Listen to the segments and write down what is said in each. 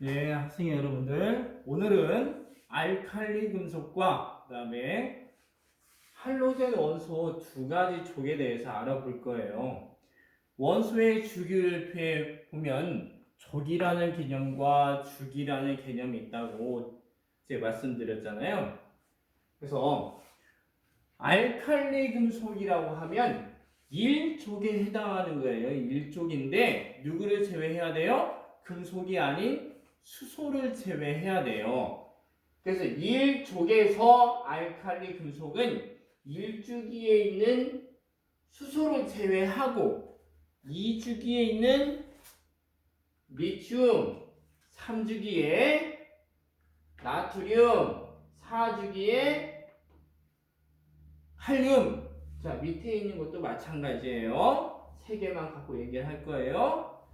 네, 학생 여러분들, 오늘은 알칼리 금속과 그다음에 할로젠 원소 두 가지 족에 대해서 알아볼 거예요. 원소의 주기율표에 보면 족이라는 개념과 주기라는 개념이 있다고 제가 말씀드렸잖아요. 그래서 알칼리 금속이라고 하면 1족에 해당하는 거예요. 1족인데 누구를 제외해야 돼요? 금속이 아닌 수소를 제외해야 돼요. 그래서 1족에서 알칼리 금속은 1주기에 있는 수소를 제외하고 2주기에 있는 리튬, 3주기에 나트륨, 4주기에 칼륨. 자, 밑에 있는 것도 마찬가지예요. 세 개만 갖고 얘기를 할 거예요.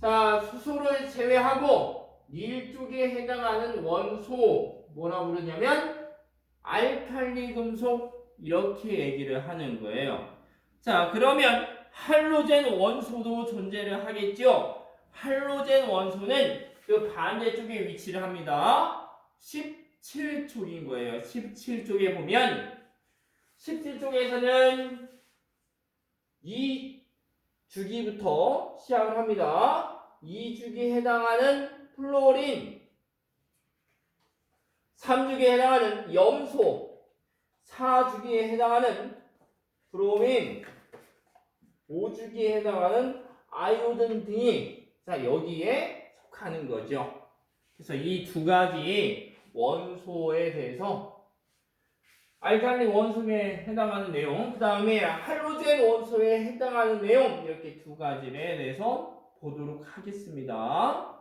자, 수소를 제외하고 1쪽에 해당하는 원소 뭐라고 부르냐면 알칼리 금속 이렇게 얘기를 하는 거예요. 자, 그러면 할로젠 원소도 존재를 하겠죠. 할로젠 원소는 그 반대쪽에 위치를 합니다. 17쪽인 거예요. 17쪽에 보면 17쪽에서는 이 주기부터 시작을 합니다. 이 주기에 해당하는 플로린, 3주기에 해당하는 염소, 4주기에 해당하는 브로민, 5주기에 해당하는 아이오딘 등이 자 여기에 속하는 거죠. 그래서 이 두 가지 원소에 대해서 알칼리 원소에 해당하는 내용, 그 다음에 할로젠 원소에 해당하는 내용 이렇게 두 가지에 대해서 보도록 하겠습니다.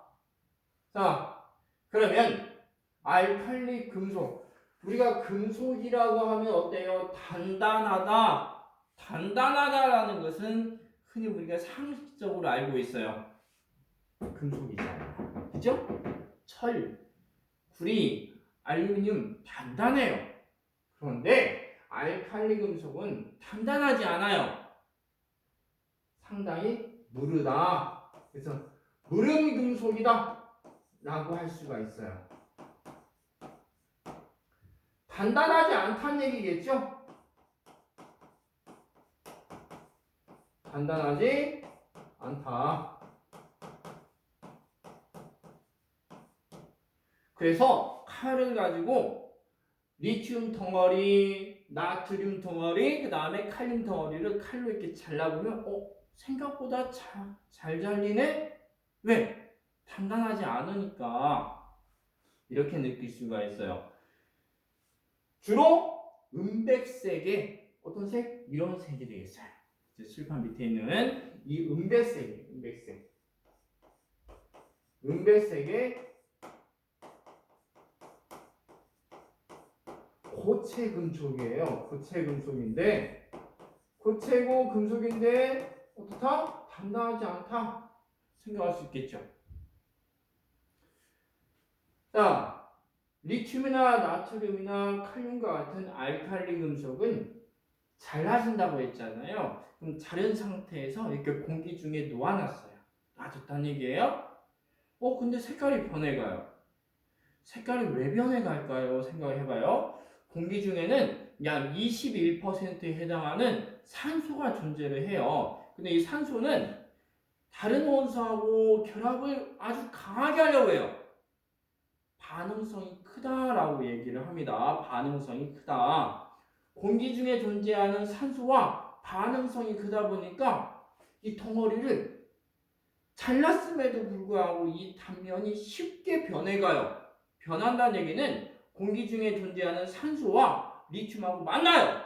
자, 그러면 알칼리 금속, 우리가 금속이라고 하면 어때요? 단단하다. 단단하다라는 것은 흔히 우리가 상식적으로 알고 있어요. 금속이잖아요. 그죠? 철, 구리, 알루미늄 단단해요. 그런데 알칼리 금속은 단단하지 않아요. 상당히 무르다. 그래서 무름 금속이다 라고 할 수가 있어요. 단단하지 않다는 얘기겠죠? 단단하지 않다. 그래서 칼을 가지고 리튬 덩어리, 나트륨 덩어리, 그 다음에 칼륨 덩어리를 칼로 이렇게 잘라보면 생각보다 잘 잘리네? 왜? 단단하지 않으니까 이렇게 느낄 수가 있어요. 주로 은백색의 어떤 색? 이런 색이 되겠어요. 이제 칠판 밑에 있는 이 은백색이에요. 은백색. 은백색의 고체 금속이에요. 고체 금속인데 고체고 금속인데 어떻다? 단단하지 않다 생각할 수 있겠죠. 자, 리튬이나 나트륨이나 칼륨과 같은 알칼리 금속은 잘라진다고 했잖아요. 그럼 자른 상태에서 이렇게 공기 중에 놓아놨어요. 놔뒀다는 얘기예요. 근데 색깔이 변해가요. 색깔이 왜 변해갈까요? 생각해봐요. 공기 중에는 약 21%에 해당하는 산소가 존재를 해요. 근데 이 산소는 다른 원소하고 결합을 아주 강하게 하려고 해요. 반응성이 크다라고 얘기를 합니다. 반응성이 크다. 공기 중에 존재하는 산소와 반응성이 크다 보니까 이 덩어리를 잘랐음에도 불구하고 이 단면이 쉽게 변해가요. 변한다는 얘기는 공기 중에 존재하는 산소와 리튬하고 만나요.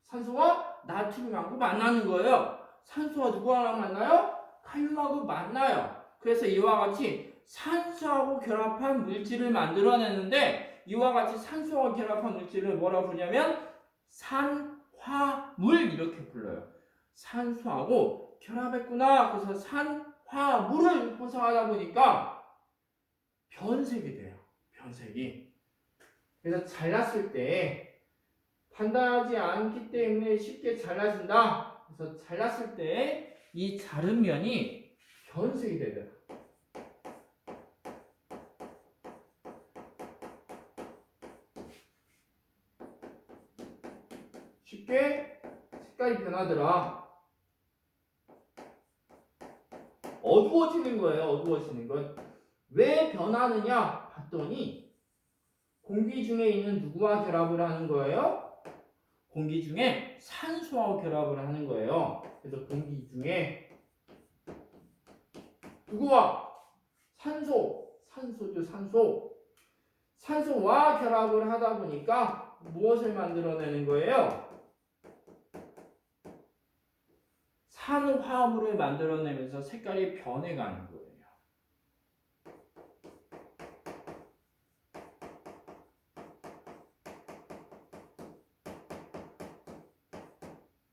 산소와 나트륨하고 만나는 거예요. 산소와 누구랑 만나요? 칼륨하고 만나요. 그래서 이와 같이 산소하고 결합한 물질을 만들어내는데 이와 같이 산소와 결합한 물질을 뭐라고 부르냐면 산화물 이렇게 불러요. 산소하고 결합했구나. 그래서 산화물을 형성하다 보니까 변색이 돼요. 변색이. 그래서 잘랐을 때 단단하지 않기 때문에 쉽게 잘라진다. 그래서 잘랐을 때 이 자른 면이 변색이 되더라. 색깔이 변하더라. 어두워지는 거예요. 어두워지는 것. 왜 변하느냐 봤더니 공기 중에 있는 누구와 결합을 하는 거예요? 공기 중에 산소와 결합을 하는 거예요. 그래서 공기 중에 누구와? 산소죠, 산소. 산소와 결합을 하다 보니까 무엇을 만들어내는 거예요? 산화물을 만들어내면서 색깔이 변해가는 거예요.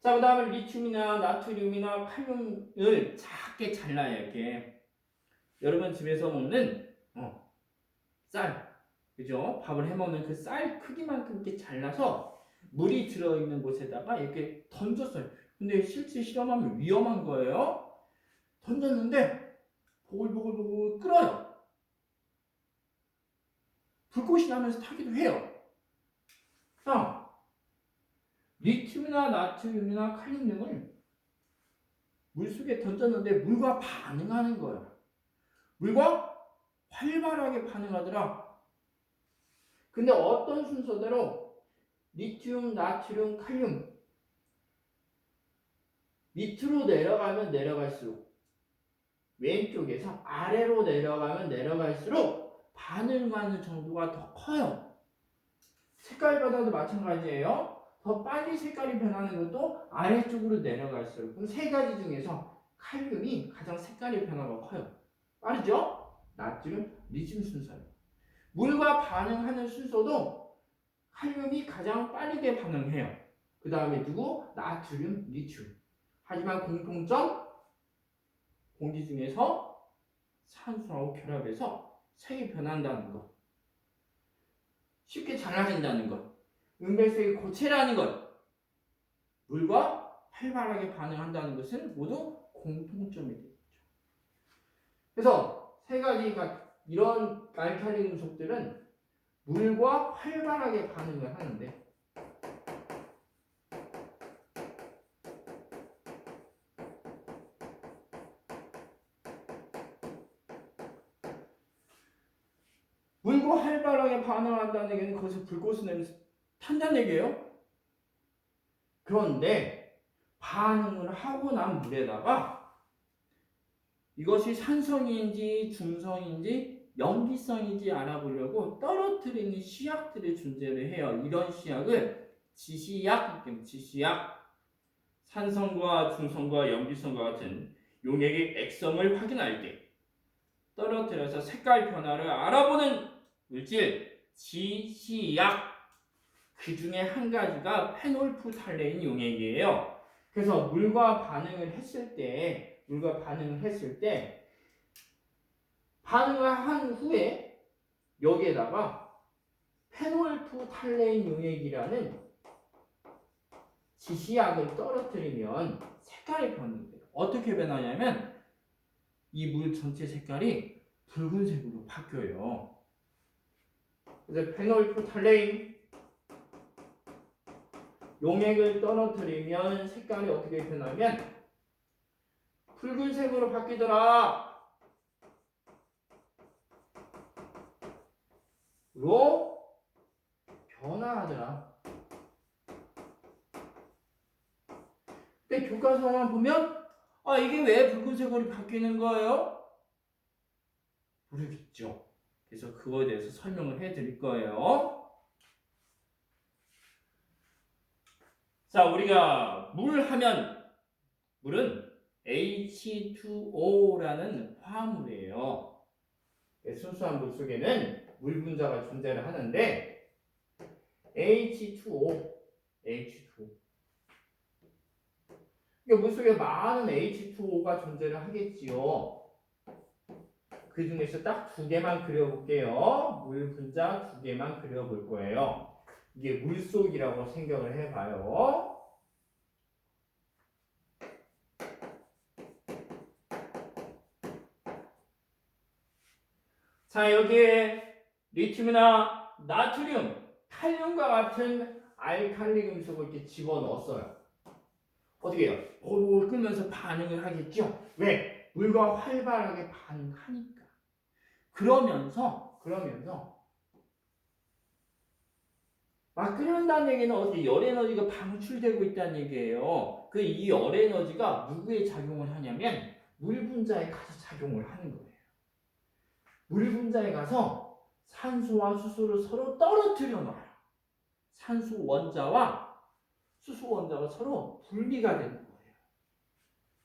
자, 그 다음에 리튬이나 나트륨이나 칼륨을 작게 잘라요. 이렇게 여러분 집에서 먹는 쌀, 그죠? 밥을 해먹는 그 쌀 크기만큼 이렇게 잘라서 물이 들어있는 곳에다가 이렇게 던졌어요. 근데 실제 실험하면 위험한 거예요. 던졌는데 보글보글 끓어요. 불꽃이 나면서 타기도 해요. 자, 리튬이나 나트륨이나 칼륨 등을 물속에 던졌는데 물과 반응하는 거예요. 물과 활발하게 반응하더라. 근데 어떤 순서대로 리튬, 나트륨, 칼륨 밑으로 내려가면 내려갈수록 왼쪽에서 아래로 내려가면 내려갈수록 반응하는 정도가 더 커요. 색깔 변화도 마찬가지예요. 더 빨리 색깔이 변하는 것도 아래쪽으로 내려갈수록. 그럼 세 가지 중에서 칼륨이 가장 색깔의 변화가 커요. 빠르죠? 나트륨, 리튬 순서예요. 물과 반응하는 순서도 칼륨이 가장 빠르게 반응해요. 그 다음에 누구? 나트륨, 리튬. 하지만 공통점, 공기 중에서 산소하고 결합해서 색이 변한다는 것. 쉽게 잘라진다는 것. 은백색이 고체라는 것. 물과 활발하게 반응한다는 것은 모두 공통점이 되겠죠. 그래서 세 가지가 이런 알칼리 금속들은 물과 활발하게 반응을 하는데 물과 활발하게 반응한다는 얘기는 거기서 불꽃을 탄다는 얘기예요. 그런데 반응을 하고 난 물에다가 이것이 산성인지 중성인지 염기성인지 알아보려고 떨어뜨리는 시약들이 존재를 해요. 이런 시약을 지시약, 산성과 중성과 염기성과 같은 용액의 액성을 확인할 때 떨어뜨려서 색깔 변화를 알아보는 물질 지시약. 그 중에 한 가지가 페놀프탈레인 용액이에요. 그래서 물과 반응을 했을 때 반응을 한 후에 여기에다가 페놀프탈레인 용액이라는 지시약을 떨어뜨리면 색깔이 변해요. 어떻게 변하냐면 이 물 전체 색깔이 붉은색으로 바뀌어요. 그래서 페놀프탈레인 용액을 떨어뜨리면 색깔이 어떻게 변하면 붉은색으로 바뀌더라. 로 변화하더라. 근데 교과서만 보면 이게 왜 붉은색으로 바뀌는 거예요? 모르겠죠. 그래서 그거에 대해서 설명을 해드릴 거예요. 자, 우리가 물 하면 물은 H2O라는 화합물이에요. 순수한 물 속에는 물 분자가 존재를 하는데 H2O. 물 속에 많은 H2O가 존재를 하겠지요. 그 중에서 딱 두 개만 그려볼게요. 물 분자 두 개만 그려볼 거예요. 이게 물속이라고 생각을 해봐요. 자, 여기에 리튬이나 나트륨, 칼륨과 같은 알칼리 금속을 이렇게 집어넣었어요. 어떻게 해요? 볼볼 끓면서 반응을 하겠죠? 왜? 물과 활발하게 반응하니까. 그러면서 막 끓는다는 얘기는 어떻게 열 에너지가 방출되고 있다는 얘기예요. 그 이 열 에너지가 누구에 작용을 하냐면 물 분자에 가서 작용을 하는 거예요. 물 분자에 가서 산소와 수소를 서로 떨어뜨려 놔요. 산소 원자와 수소 원자가 서로 분리가 되는 거예요.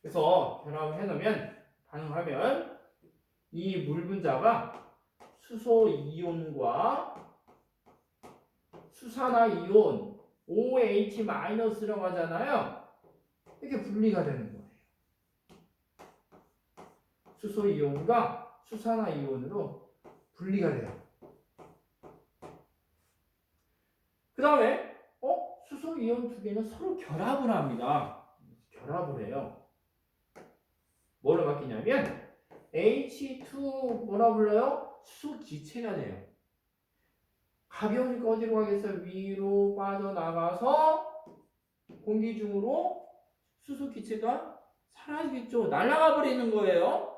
그래서 결합을 해놓으면 반응하면 이 물 분자가 수소 이온과 수산화이온 OH-라고 하잖아요. 이렇게 분리가 되는 거예요. 수소 이온과 수산화이온으로 분리가 돼요. 그 다음에 수소 이온 두 개는 서로 결합을 합니다. 결합을 해요. 뭐로 바뀌냐면 H2 뭐라 불러요? 수소 기체가 돼요. 가벼우니까 어디로 가겠어요? 위로 빠져나가서 공기 중으로 수소 기체가 사라지겠죠. 날아가 버리는 거예요.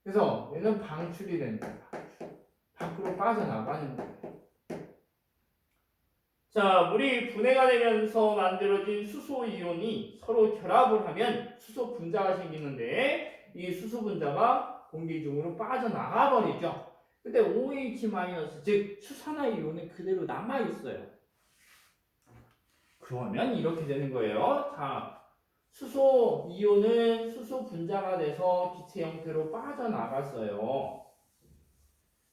그래서 얘는 방출이 되는 거예요. 밖으로 빠져나가는 거예요. 자, 물이 분해가 되면서 만들어진 수소 이온이 서로 결합을 하면 수소 분자가 생기는데 이 수소 분자가 공기 중으로 빠져나가 버리죠. 근데 OH- 즉 수산화이온은 그대로 남아 있어요. 그러면 이렇게 되는 거예요. 자, 수소 이온은 수소 분자가 돼서 기체 형태로 빠져나갔어요.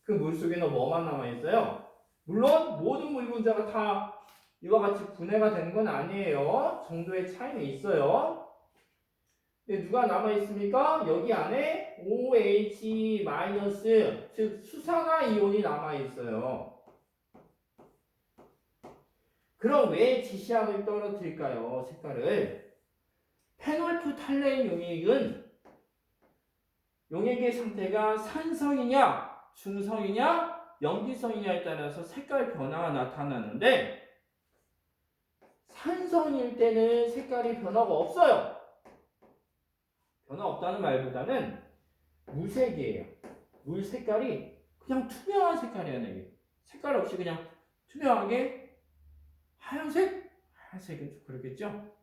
그 물 속에는 뭐만 남아 있어요? 물론 모든 물 분자가 다 이와 같이 분해가 되는 건 아니에요. 정도의 차이는 있어요. 근데 누가 남아 있습니까? 여기 안에 OH- 즉 수산화이온이 남아 있어요. 그럼 왜 지시약을 떨어뜨릴까요? 색깔을. 페놀프탈레인 용액의 상태가 산성이냐, 중성이냐, 염기성이냐에 따라서 색깔 변화가 나타나는데 산성일 때는 색깔이 변화가 없어요. 변화 없다는 말보다는 무색이에요. 물 색깔이 그냥 투명한 색깔이에요. 색깔 없이 그냥 투명하게 하얀색? 하얀색은 좀 그렇겠죠?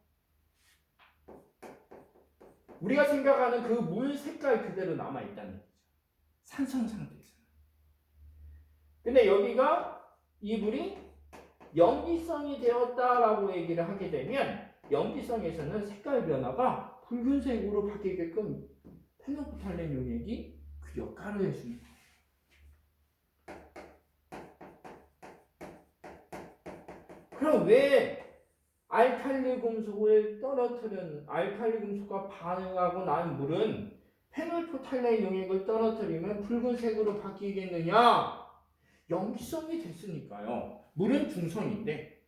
우리가 생각하는 그 물 색깔 그대로 남아있다는 거죠. 산성 상태에서는. 근데 여기가 이 물이 염기성이 되었다라고 얘기를 하게 되면 염기성에서는 색깔 변화가 붉은색으로 바뀌게끔 페놀프탈렌 용액이 그 역할을 해줍니다. 그럼 왜 알칼리 금속과 반응하고 난 물은 페놀프탈렌 용액을 떨어뜨리면 붉은색으로 바뀌겠느냐? 염기성이 됐으니까요. 물은 중성인데,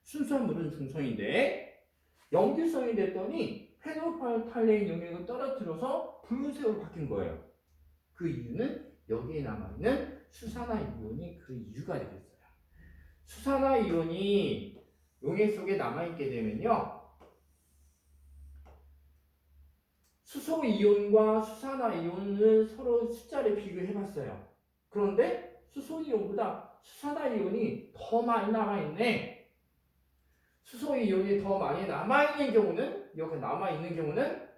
순수한 물은 중성인데, 염기성이 됐더니 페놀프탈렌 용액을 떨어뜨려서 붉은색으로 바뀐 거예요. 그 이유는 여기에 남아있는 수산화이온이 그 이유가 되겠어요. 수산화이온이 용액 속에 남아있게 되면요. 수소이온과 수산화이온을 서로 숫자를 비교해봤어요. 그런데 수소이온보다 수산화이온이 더 많이 남아있네. 수소이온이 더 많이 남아있는 경우는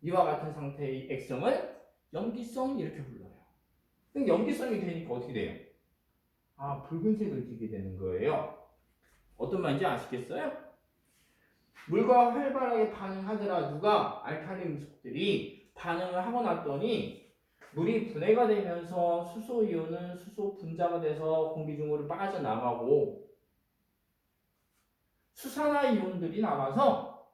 이와 같은 상태의 액성을 염기성 이렇게 불러요. 그럼 염기성이 되니까 어떻게 돼요? 붉은색을 띠게 되는 거예요. 어떤 말인지 아시겠어요? 물과 활발하게 반응하더라 누가 알칼리 금속들이 반응을 하고 났더니 물이 분해가 되면서 수소이온은 수소 분자가 돼서 공기 중으로 빠져나가고 수산화이온들이 남아서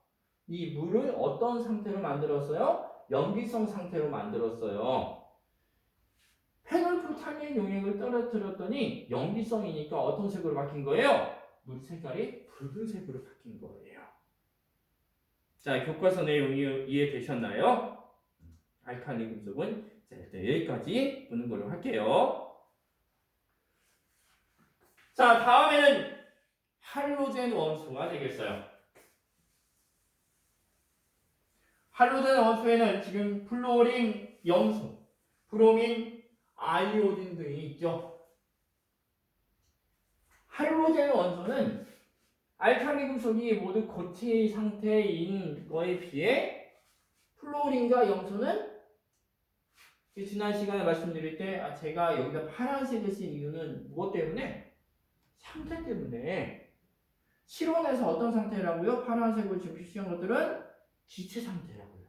이 물을 어떤 상태로 만들었어요? 염기성 상태로 만들었어요. 페놀프탈렌 용액을 떨어뜨렸더니 염기성이니까 어떤 색으로 바뀐 거예요? 물 색깔이 붉은색으로 바뀐 거예요. 자, 교과서 내용이 이해되셨나요? 알칼리 금속은 자, 일단 여기까지 보는 걸로 할게요. 자, 다음에는 할로젠 원소가 되겠어요. 할로젠 원소에는 지금 플로린, 염소, 브로민, 아이오딘 등이 있죠. 할로젠 원소는 알칼리 금속이 모두 고체 상태인 거에 비해 플로린과 염소는 지난 시간에 말씀드릴 때 제가 여기다 파란색을 쓴 이유는 무엇 때문에? 상태 때문에. 실온에서 어떤 상태라고요? 파란색으로 지금 표시한 것들은 기체 상태라고요.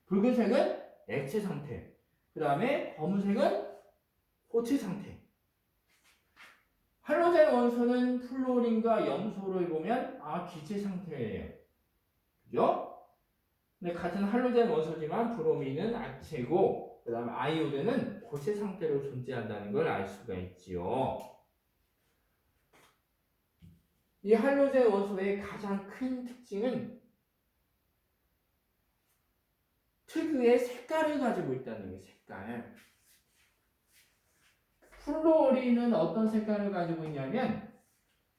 붉은색은 액체 상태. 그 다음에 검은색은 고체 상태. 할로젠 원소는 플로린과 염소를 보면 기체 상태예요. 그죠? 근데 같은 할로젠 원소지만 브로민은 액체고 그 다음에 아이오딘은 고체 상태로 존재한다는 걸 알 수가 있지요. 이 할로젠 원소의 가장 큰 특징은 특유의 색깔을 가지고 있다는 거예요. 색깔. 플로린은 어떤 색깔을 가지고 있냐면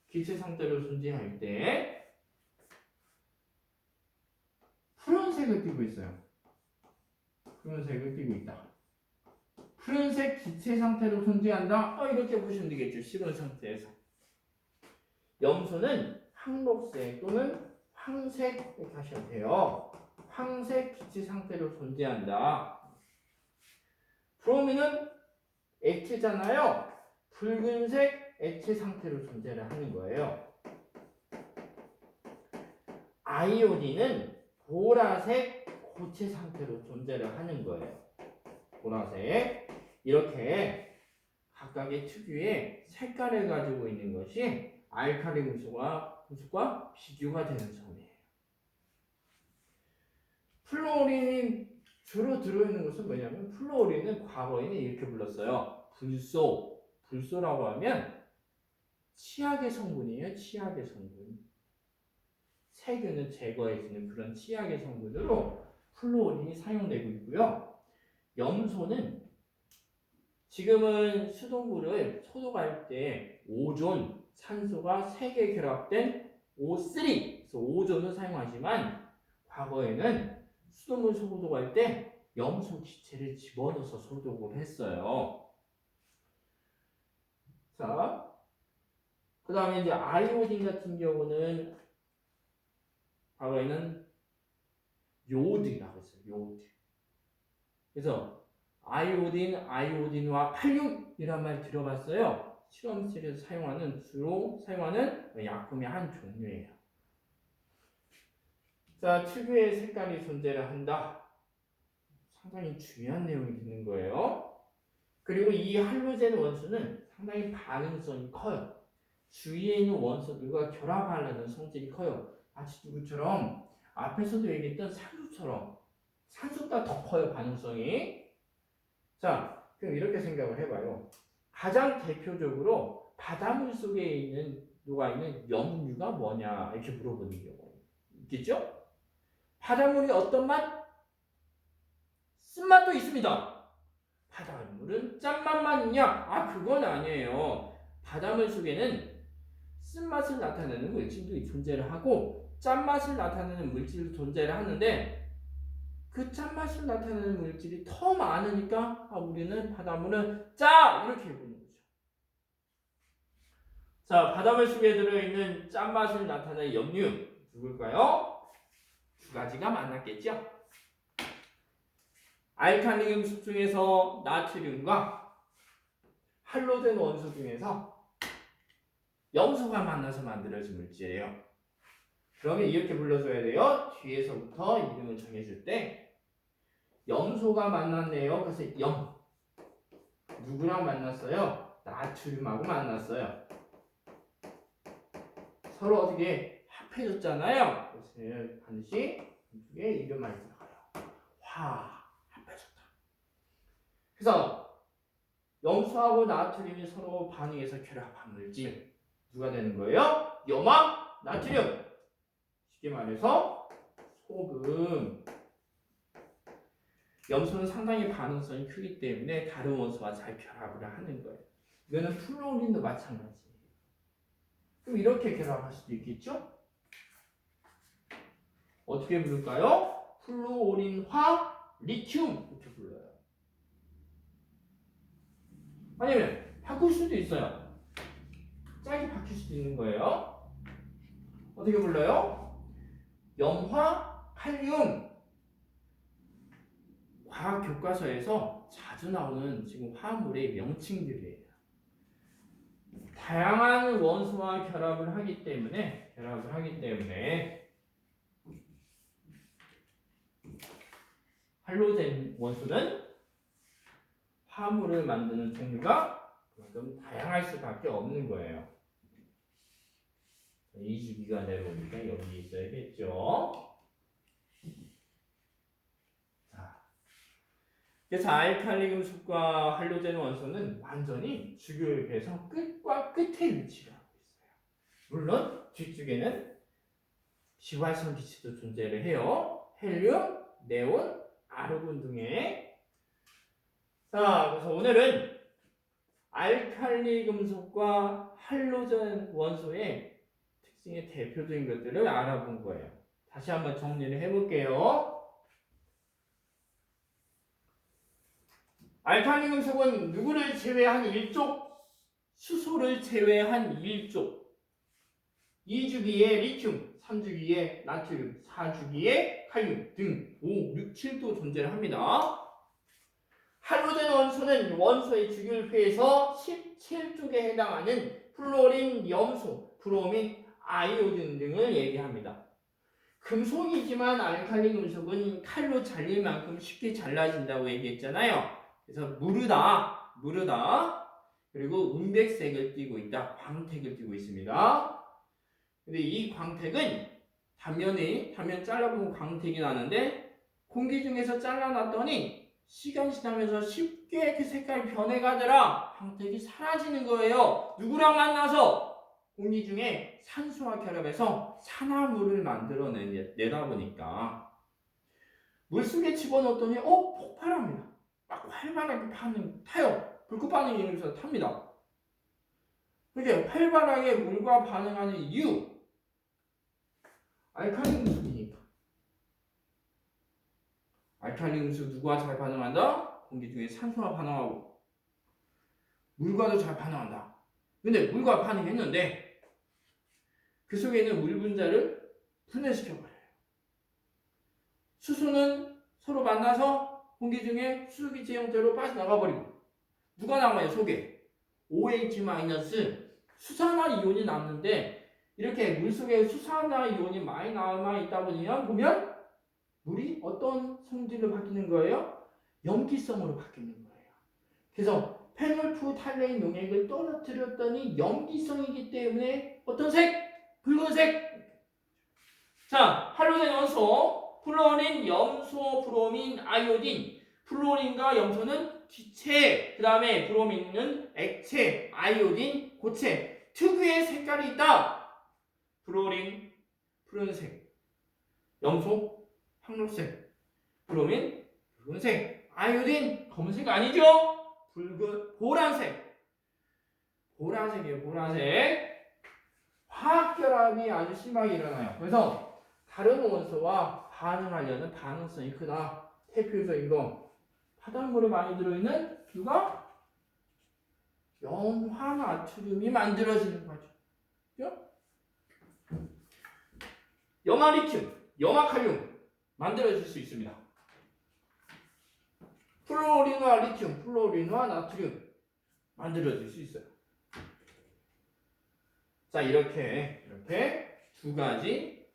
기체 상태로 존재할 때 푸른색을 띠고 있어요. 푸른색을 띠고 있다. 푸른색 기체 상태로 존재한다. 이렇게 보시면 되겠죠. 실온 상태에서. 염소는 황록색 또는 황색 이렇게 하셔도 돼요. 황색 기체 상태로 존재한다. 브로민은 액체잖아요. 붉은색 액체 상태로 존재를 하는 거예요. 아이오딘은 보라색 고체 상태로 존재를 하는 거예요. 보라색. 이렇게 각각의 특유의 색깔을 가지고 있는 것이 알칼리 금속과 비교가 되는 점이에요. 플로린이 주로 들어있는 것은 뭐냐면 플로린은 과거에는 이렇게 불렀어요. 불소라고 하면 치약의 성분이에요. 치약의 성분. 세균을 제거해주는 그런 치약의 성분으로 플로린이 사용되고 있고요. 염소는 지금은 수돗물을 소독할 때 오존, 산소가 3개 결합된 O3, 그래서 오존을 사용하지만 과거에는 수돗물 소독할 때 염소 기체를 집어넣어서 소독을 했어요. 자, 그 다음에 이제 아이오딘 같은 경우는 과거에는 요오드라고 했어요. 요오드. 그래서 아이오딘과 칼륨이란 말 들어봤어요? 실험실에서 주로 사용하는 약품의 한 종류예요. 자, 특유의 색깔이 존재를 한다. 상당히 중요한 내용이 되는 거예요. 그리고 이 할로젠 원소는 상당히 반응성이 커요. 주위에 있는 원소들과 결합하려는 성질이 커요. 마치 누구처럼 앞에서도 얘기했던 산소처럼 산소보다 더 커요, 반응성이. 자, 그럼 이렇게 생각을 해봐요. 가장 대표적으로 바닷물 속에 녹아 있는 염류가 뭐냐 이렇게 물어보는 경우 있겠죠? 바닷물이 어떤 맛? 쓴맛도 있습니다. 바닷물은 짠맛만 있냐? 그건 아니에요. 바닷물 속에는 쓴맛을 나타내는 물질도 존재를 하고 짠맛을 나타내는 물질도 존재를 하는데 그 짠맛을 나타내는 물질이 더 많으니까 우리는 바닷물은 짜! 이렇게 보는 거죠. 자, 바닷물 속에 들어있는 짠맛을 나타내는 염류 누굴까요? 두 가지가 만났겠죠. 알칼리 금속 중에서 나트륨과 할로젠 원소 중에서 염소가 만나서 만들어진 물질이에요. 그러면 이렇게 불러줘야 돼요. 뒤에서부터 이름을 정해줄 때 염소가 만났네요. 그래서 염. 누구랑 만났어요? 나트륨하고 만났어요. 서로 어떻게 합해졌잖아요. 그래서 반드시 이쪽에 이름만 들어가요. 합해졌다. 그래서 염소하고 나트륨이 서로 반응해서 결합한 물질 누가 되는 거예요? 염화 나트륨. 쉽게 말해서 소금. 염소는 상당히 반응성이 크기 때문에 다른 원소와 잘 결합을 하는 거예요. 이거는 플로린도 마찬가지예요. 또 이렇게 결합할 수도 있겠죠? 어떻게 부를까요? 플루오린화 리튬 이렇게 불러요. 아니면 바꿀 수도 있어요. 짝이 바뀔 수도 있는 거예요. 어떻게 불러요? 염화 칼륨. 과학 교과서에서 자주 나오는 지금 화합물의 명칭들이에요. 다양한 원소와 결합을 하기 때문에 할로젠 원소는 화합물을 만드는 종류가 그만큼 다양할 수밖에 없는 거예요. 이 주기가 내려오니까 여기 있어야겠죠. 그래서 알칼리 금속과 할로젠 원소는 완전히 주교역에서 끝과 끝에 위치를 하고 있어요. 물론 뒤쪽에는 비활성 기체도 존재를 해요. 헬륨, 네온, 아르곤 등의. 자, 그래서 오늘은 알칼리 금속과 할로젠 원소의 특징의 대표적인 것들을 알아본 거예요. 다시 한번 정리를 해볼게요. 알칼리 금속은 누구를 제외한 일족? 수소를 제외한 일족. 2주기의 리튬, 3주기의 나트륨, 4주기의 칼륨 등 5, 6, 7도 존재를 합니다. 할로젠 원소는 원소의 주기율표에서 17쪽에 해당하는 플로린, 염소, 브로민, 아이오딘 등을 얘기합니다. 금속이지만 알칼리 금속은 칼로 잘릴 만큼 쉽게 잘라진다고 얘기했잖아요. 그래서 무르다, 그리고 은백색을 띠고 있다, 광택을 띠고 있습니다. 근데 이 광택은 단면 잘라보면 광택이 나는데 공기 중에서 잘라놨더니 시간이 지나면서 쉽게 그 색깔이 변해가더라. 광택이 사라지는 거예요. 누구랑 만나서? 공기 중에 산소와 결합해서 산화물을 만들어내다 보니까 물속에 집어넣었더니 폭발합니다. 막 활발하게 타요. 불꽃 반응이 일어나서 탑니다. 그게 활발하게 물과 반응하는 이유, 알칼리 금속이니까. 알칼리 금속 누구와 잘 반응한다? 공기 중에 산소와 반응하고 물과도 잘 반응한다. 근데 물과 반응했는데 그 속에 있는 물 분자를 분해시켜버려요. 수소는 서로 만나서 공기 중에 수소기체 형태로 빠져나가 버리고 누가 남아요? 속에 OH- 수산화 이온이 남는데 이렇게 물속에 수산화 이온이 많이 남아 있다 보면 물이 어떤 성질로 바뀌는 거예요? 염기성으로 바뀌는 거예요. 그래서 페놀프탈레인 용액을 떨어뜨렸더니 염기성이기 때문에 어떤 색? 붉은색. 자, 할로젠 원소, 플로린, 염소, 브로민, 아이오딘. 플로린과 염소는 기체, 그 다음에 브로민은 액체, 아이오딘, 고체. 특유의 색깔이 있다. 플로린, 푸른색, 염소, 황록색, 브로민, 붉은색, 아이오딘, 검은색 아니죠? 보라색이에요, 보라색. 화학결합이 아주 심하게 일어나요. 그래서 다른 원소와 반응하려는 반응성이 크다. 대표적인 거, 바닷물에 많이 들어있는 누가? 염화나트륨이 만들어지는 거죠. 그죠? 염화리튬, 염화칼륨 만들어질 수 있습니다. 플로린과 리튬, 플로린과 나트륨 만들어질 수 있어요. 자, 이렇게 두 가지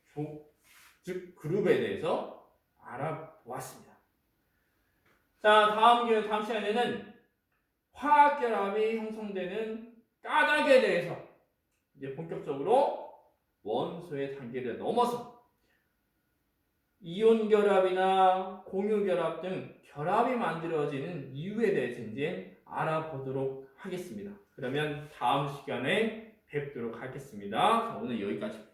즉 그룹에 대해서 알아보았습니다. 자, 다음 시간에는 화학결합이 형성되는 까닭에 대해서 이제 본격적으로 원소의 단계를 넘어서 이온 결합이나 공유 결합 등 결합이 만들어지는 이유에 대해서 이제 알아보도록 하겠습니다. 그러면 다음 시간에 뵙도록 하겠습니다. 오늘 여기까지.